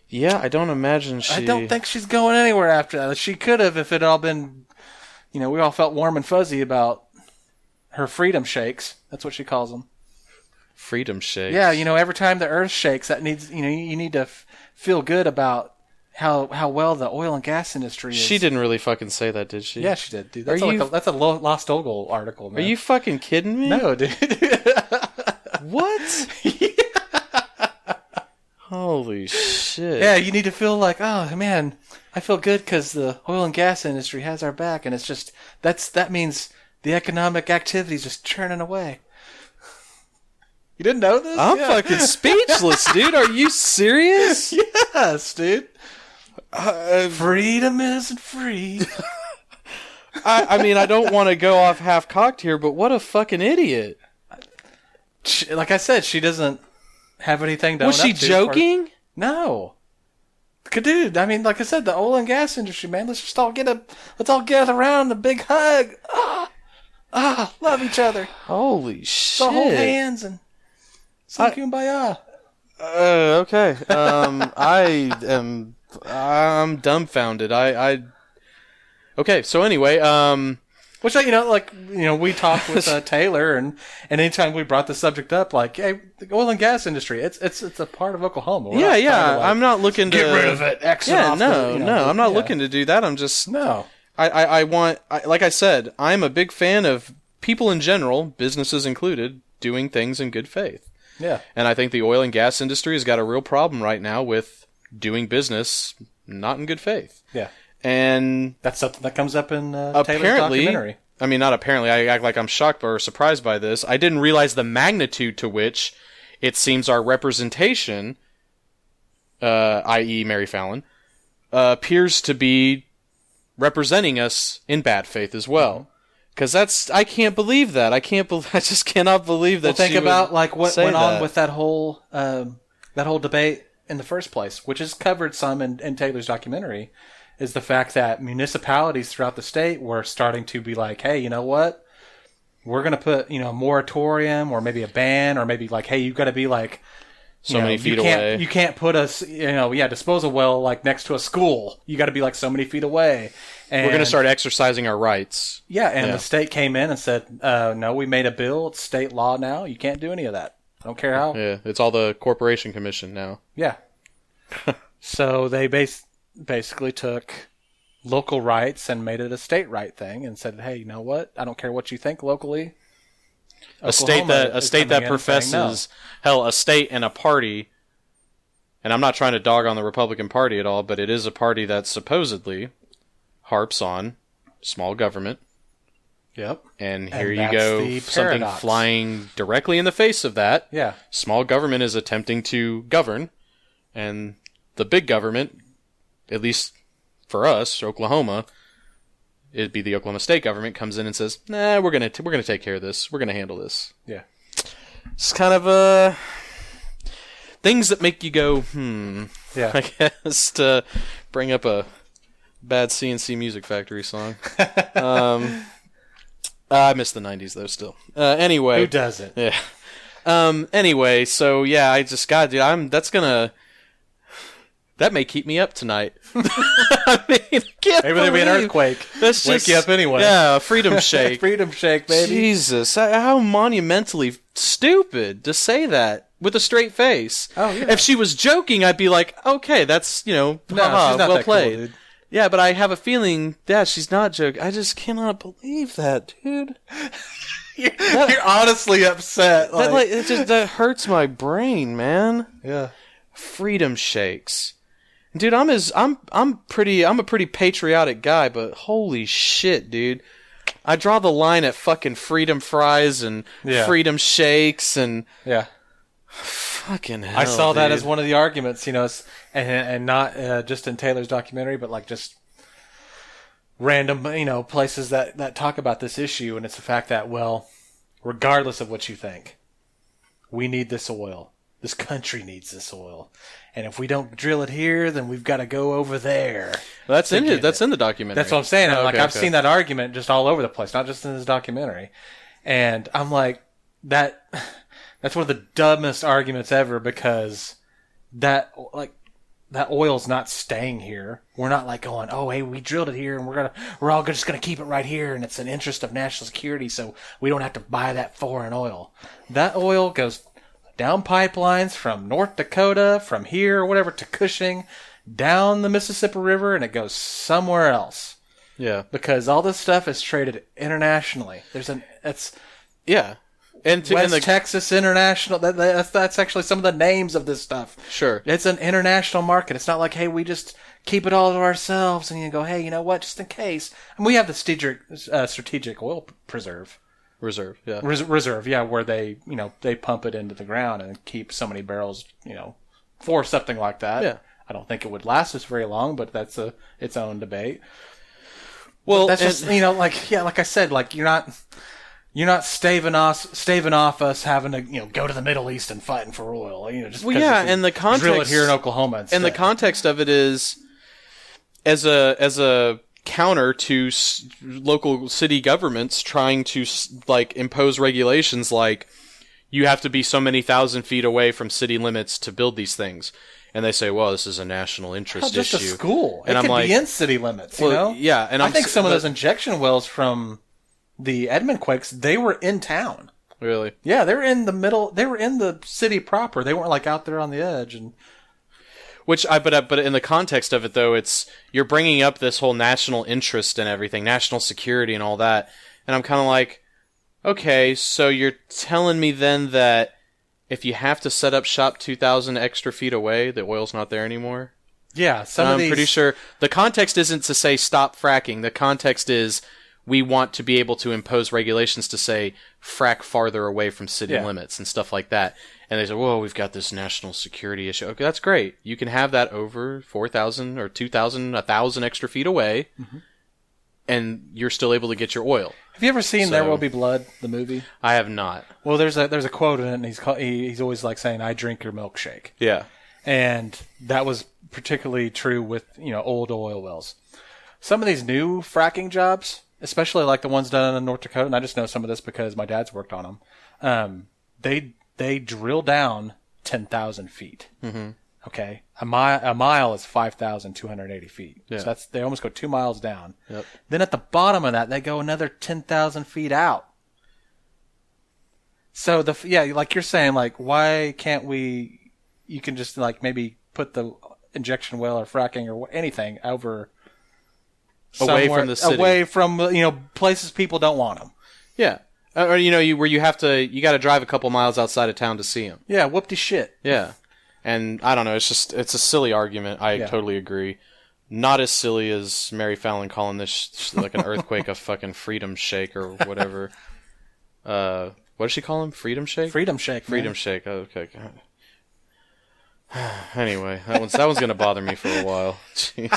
Yeah, I don't imagine she... I don't think she's going anywhere after that. She could have if it had all been... we all felt warm and fuzzy about her freedom shakes. That's what she calls them. Freedom shakes? Yeah, every time the earth shakes, that needs... you need to feel good about how well the oil and gas industry is. She didn't really fucking say that, did she? Yeah, she did, dude. That's a Lost Ogle article, man. Are you fucking kidding me? No, dude. What? Yeah. Holy shit. Yeah, you need to feel like, oh, man, I feel good because the oil and gas industry has our back, and it's just, that means the economic activity is just churning away. You didn't know this? I'm fucking speechless, dude. Are you serious? Yes, dude. Freedom isn't free. I mean, I don't want to go off half-cocked here, but what a fucking idiot. Like I said, she doesn't have anything to own Was she up to joking? No. Dude, I mean, like I said, the oil and gas industry, man, let's all gather around a big hug. Love each other. Holy shit. So hold hands and sing kumbaya. Okay. I'm dumbfounded. Okay, so anyway, which, we talked with Taylor, and anytime we brought the subject up, like, hey, the oil and gas industry, it's a part of Oklahoma. I'm not looking to get rid of it. I'm not looking to do that. I'm just I want, like I said, I'm a big fan of people in general, businesses included, doing things in good faith. Yeah, and I think the oil and gas industry has got a real problem right now with doing business not in good faith. Yeah. And that's something that comes up in Taylor's documentary. I mean, not apparently. I act like I'm shocked or surprised by this. I didn't realize the magnitude to which it seems our representation, i.e. Mary Fallin, appears to be representing us in bad faith as well. Because I can't believe that. I just cannot believe that. Well, think about like what went on with that whole debate in the first place, which is covered some in Taylor's documentary. Is the fact that municipalities throughout the state were starting to be like, hey, you know what? We're going to put, a moratorium or maybe a ban or maybe like, hey, you've got to be like, so many feet away. You can't put us, disposal well like next to a school. You got to be like so many feet away. And we're going to start exercising our rights. Yeah, and the state came in and said, no, we made a bill. It's state law now. You can't do any of that. I don't care how. Yeah, it's all the Corporation Commission now. Yeah. So they basically took local rights and made it a state right thing and said, hey, you know what? I don't care what you think locally. A state that professes, hell, a state and a party, and I'm not trying to dog on the Republican Party at all, but it is a party that supposedly harps on small government. Yep. And here you go, something flying directly in the face of that. Yeah. Small government is attempting to govern, and the big government, at least for us, Oklahoma, it'd be the Oklahoma State government, comes in and says, nah, we're gonna take care of this. We're gonna handle this. Yeah. It's kind of things that make you go, Yeah. I guess, to bring up a bad CNC Music Factory song. I miss the 90s, though, still. Anyway. Who doesn't? Yeah. Anyway, so, yeah, I just got, dude, that may keep me up tonight. I mean, maybe there'll be an earthquake. That's wake you up anyway. Yeah, freedom shake. Freedom shake, baby. Jesus, how monumentally stupid to say that with a straight face. Oh, yeah. If she was joking, I'd be like, okay, that's, no, she's not well that played. Cool, dude. Yeah, but I have a feeling that she's not joking. I just cannot believe that, dude. You're honestly upset. That hurts my brain, man. Yeah. Freedom shakes. Dude, I'm a pretty patriotic guy, but holy shit, dude. I draw the line at fucking freedom fries and freedom shakes and fucking hell. I saw that dude. as one of the arguments, and not just in Taylor's documentary, but like just random, places that talk about this issue, and it's the fact that, well, regardless of what you think, we need this oil. This country needs this oil. And if we don't drill it here, then we've got to go over there. Well, that's in the documentary. That's what I'm saying. I've seen that argument just all over the place, not just in this documentary. And I'm like, that's one of the dumbest arguments ever, because that oil's not staying here. We're not like going, oh, hey, we drilled it here and we're all just gonna keep it right here, and it's an interest of national security, so we don't have to buy that foreign oil. That oil goes down pipelines from North Dakota, from here or whatever, to Cushing, down the Mississippi River, and it goes somewhere else. Yeah, because all this stuff is traded internationally. And West Texas International. That's actually some of the names of this stuff. Sure. It's an international market. It's not like, hey, we just keep it all to ourselves and you go, hey, you know what, just in case. And we have the strategic oil reserve, yeah. Reserve, yeah, where they pump it into the ground and keep so many barrels, for something like that. Yeah. I don't think it would last us very long, but that's its own debate. Well, but that's just, like I said, like you're not staving off us having to, go to the Middle East and fighting for oil. And the context, drill it here in Oklahoma instead. And the context of it is, as a counter to local city governments trying to impose regulations like you have to be so many thousand feet away from city limits to build these things. And they say, well, this is a national interest issue. Just a school. And it could be in city limits, Yeah. And I think some of those injection wells from the Edmund quakes, they were in town. Really? Yeah, they were in the middle. They were in the city proper. They weren't out there on the edge. And but in the context of it, though, you're bringing up this whole national interest and everything, national security and all that. And I'm kind of like, okay, so you're telling me then that if you have to set up shop 2,000 extra feet away, the oil's not there anymore? Yeah, I'm pretty sure the context isn't to say stop fracking. The context is we want to be able to impose regulations to say frack farther away from city limits and stuff like that. And they say, whoa, we've got this national security issue. Okay, that's great. You can have that over 4,000 or 2,000, 1,000 extra feet away, and you're still able to get your oil. Have you ever seen There Will Be Blood, the movie? I have not. Well, there's a quote in it, and he's always saying, "I drink your milkshake." Yeah, and that was particularly true with old oil wells. Some of these new fracking jobs, especially like the ones done in North Dakota, and I just know some of this because my dad's worked on them. They drill down 10,000 feet. Mm-hmm. Okay, a mile is 5,280 feet. Yeah. So they almost go 2 miles down. Yep. Then at the bottom of that, they go another 10,000 feet out. So like you're saying, why can't we? You can just maybe put the injection well or fracking or anything over away from the city, away from places people don't want them. Yeah, or where you got to drive a couple miles outside of town to see them. Yeah, whoop de shit. Yeah. And I don't know, it's a silly argument. I totally agree. Not as silly as Mary Fallin calling this like an earthquake a fucking freedom shake or whatever. What does she call him? Freedom shake? Freedom shake. Freedom shake. Oh, okay. Anyway, that one's going to bother me for a while. Jeez.